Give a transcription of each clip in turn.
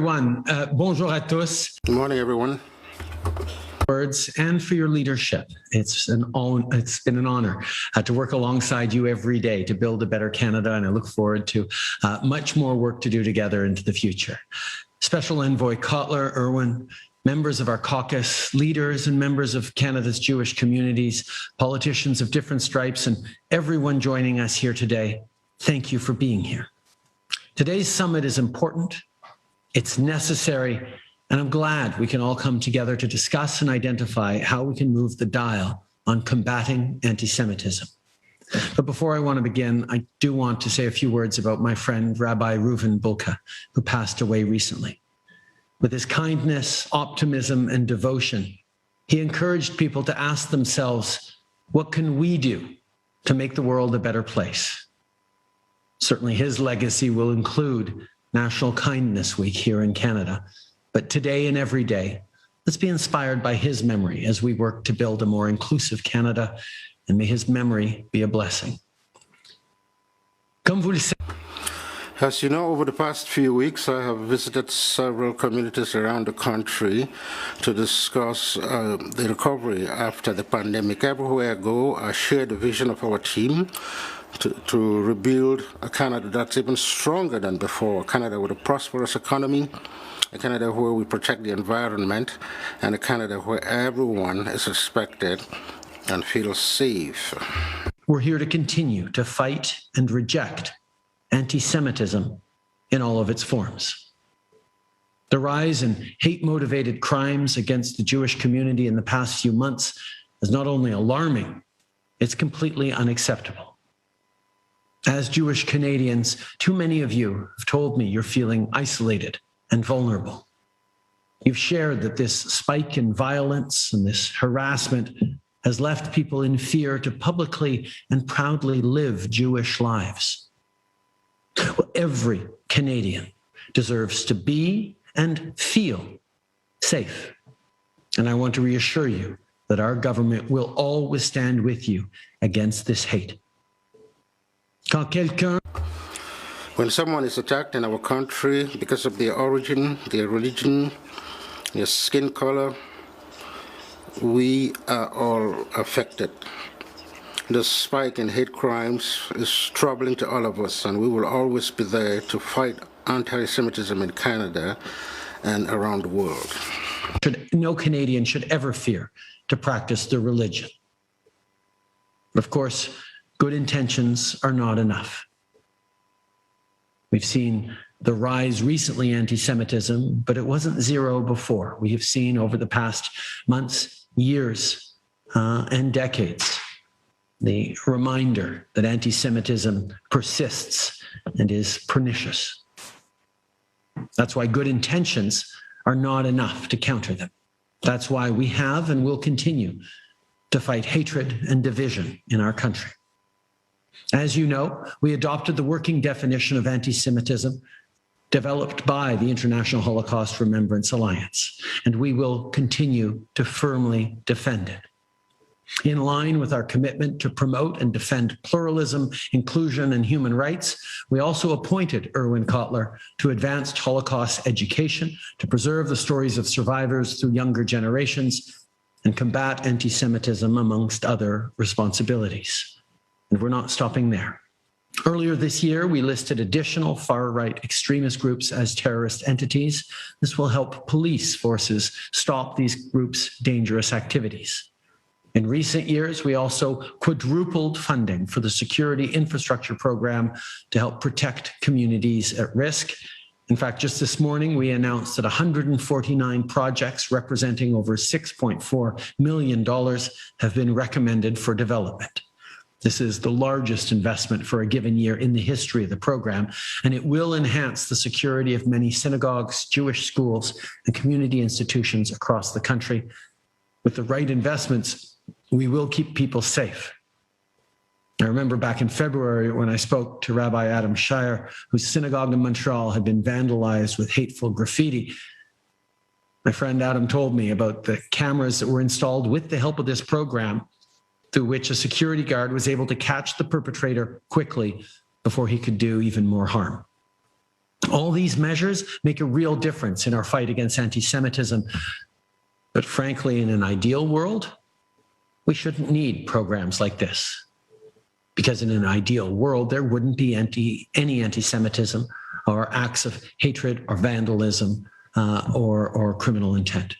Bonjour à tous. Good morning, everyone. Words and for your leadership. It's been an honor to work alongside you every day to build a better Canada, and I look forward to much more work to do together into the future. Special Envoy Kotler, Irwin, members of our caucus, leaders and members of Canada's Jewish communities, politicians of different stripes, and everyone joining us here today, thank you for being here. Today's summit is important. It's necessary, and I'm glad we can all come together to discuss and identify how we can move the dial on combating anti-Semitism. But before I want to begin, I do want to say a few words about my friend, Rabbi Reuven Bulka, who passed away recently. With his kindness, optimism, and devotion, he encouraged people to ask themselves, what can we do to make the world a better place? Certainly his legacy will include National Kindness Week here in Canada. But today and every day, let's be inspired by his memory as we work to build a more inclusive Canada, and may his memory be a blessing. As you know, over the past few weeks, I have visited several communities around the country to discuss the recovery after the pandemic. Everywhere I go, I share the vision of our team to rebuild a Canada that's even stronger than before, a Canada with a prosperous economy, a Canada where we protect the environment, and a Canada where everyone is respected and feels safe. We're here to continue to fight and reject anti-Semitism in all of its forms. The rise in hate-motivated crimes against the Jewish community in the past few months is not only alarming, it's completely unacceptable. As Jewish Canadians, too many of you have told me you're feeling isolated and vulnerable. You've shared that this spike in violence and this harassment has left people in fear to publicly and proudly live Jewish lives. Well, every Canadian deserves to be and feel safe. And I want to reassure you that our government will always stand with you against this hate. When someone is attacked in our country because of their origin, their religion, their skin color, we are all affected. The spike in hate crimes is troubling to all of us, and we will always be there to fight anti-Semitism in Canada and around the world. No Canadian should ever fear to practice their religion. Of course, good intentions are not enough. We've seen the rise recently in anti-Semitism, but it wasn't zero before. We have seen over the past months, years, and decades, the reminder that anti-Semitism persists and is pernicious. That's why good intentions are not enough to counter them. That's why we have and will continue to fight hatred and division in our country. As you know, we adopted the working definition of anti-Semitism developed by the International Holocaust Remembrance Alliance, and we will continue to firmly defend it. In line with our commitment to promote and defend pluralism, inclusion, and human rights, we also appointed Irwin Kotler to advanced Holocaust education to preserve the stories of survivors through younger generations and combat anti-Semitism, amongst other responsibilities. And we're not stopping there. Earlier this year, we listed additional far-right extremist groups as terrorist entities. This will help police forces stop these groups' dangerous activities. In recent years, we also quadrupled funding for the Security Infrastructure Program to help protect communities at risk. In fact, just this morning, we announced that 149 projects representing over $6.4 million have been recommended for development. This is the largest investment for a given year in the history of the program, and it will enhance the security of many synagogues, Jewish schools, and community institutions across the country. With the right investments, we will keep people safe. I remember back in February when I spoke to Rabbi Adam Shire, whose synagogue in Montreal had been vandalized with hateful graffiti. My friend Adam told me about the cameras that were installed with the help of this program, through which a security guard was able to catch the perpetrator quickly before he could do even more harm. All these measures make a real difference in our fight against anti-Semitism. But frankly, in an ideal world, we shouldn't need programs like this. Because in an ideal world, there wouldn't be any anti-Semitism or acts of hatred or vandalism or criminal intent.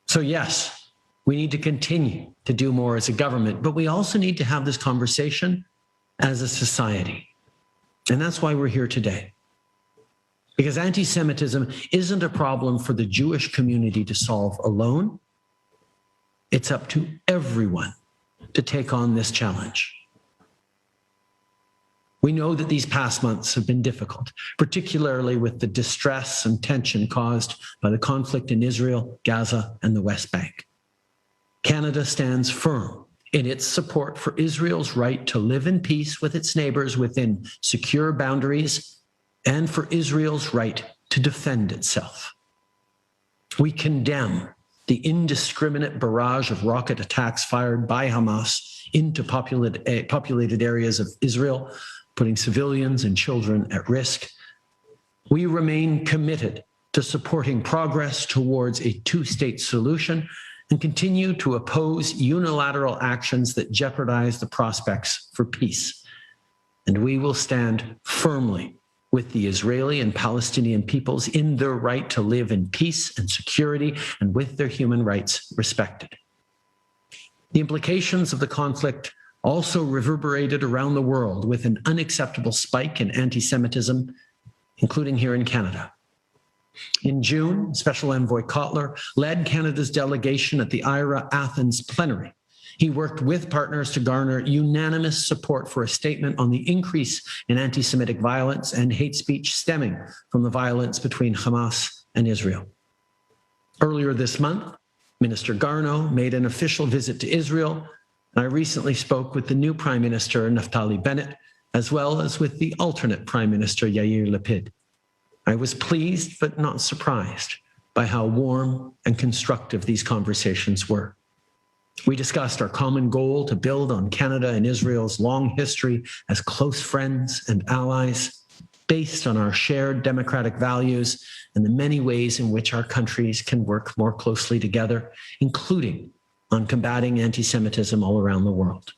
So yes, we need to continue to do more as a government, but we also need to have this conversation as a society. And that's why we're here today. Because anti-Semitism isn't a problem for the Jewish community to solve alone. It's up to everyone to take on this challenge. We know that these past months have been difficult, particularly with the distress and tension caused by the conflict in Israel, Gaza, and the West Bank. Canada stands firm in its support for Israel's right to live in peace with its neighbors within secure boundaries and for Israel's right to defend itself. We condemn the indiscriminate barrage of rocket attacks fired by Hamas into populated areas of Israel, putting civilians and children at risk. We remain committed to supporting progress towards a two-state solution and continue to oppose unilateral actions that jeopardize the prospects for peace. And we will stand firmly with the Israeli and Palestinian peoples in their right to live in peace and security and with their human rights respected. The implications of the conflict also reverberated around the world with an unacceptable spike in anti-Semitism, including here in Canada. In June, Special Envoy Kotler led Canada's delegation at the IRA Athens plenary. He worked with partners to garner unanimous support for a statement on the increase in anti-Semitic violence and hate speech stemming from the violence between Hamas and Israel. Earlier this month, Minister Garneau made an official visit to Israel. I recently spoke with the new Prime Minister, Naftali Bennett, as well as with the alternate Prime Minister, Yair Lapid. I was pleased but not surprised by how warm and constructive these conversations were. We discussed our common goal to build on Canada and Israel's long history as close friends and allies, based on our shared democratic values and the many ways in which our countries can work more closely together, including on combating anti-Semitism all around the world.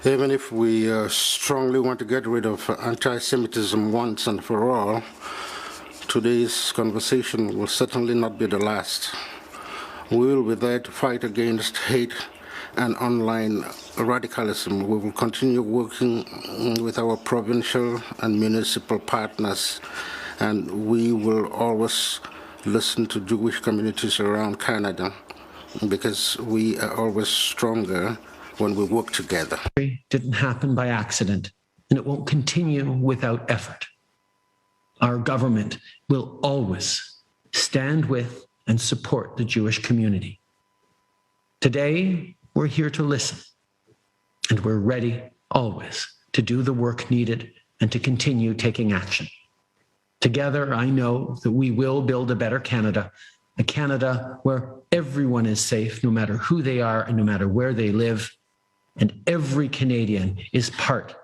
Even if we strongly want to get rid of anti-Semitism once and for all, today's conversation will certainly not be the last. We will be there to fight against hate and online radicalism. We will continue working with our provincial and municipal partners, and we will always listen to Jewish communities around Canada, because we are always stronger when we work together. It didn't happen by accident, and it won't continue without effort. Our government will always stand with and support the Jewish community. Today, we're here to listen, and we're ready always to do the work needed and to continue taking action. Together, I know that we will build a better Canada, a Canada where everyone is safe, no matter who they are and no matter where they live, and every Canadian is part,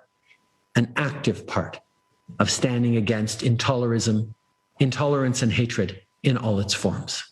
an active part, of standing against intolerance and hatred in all its forms.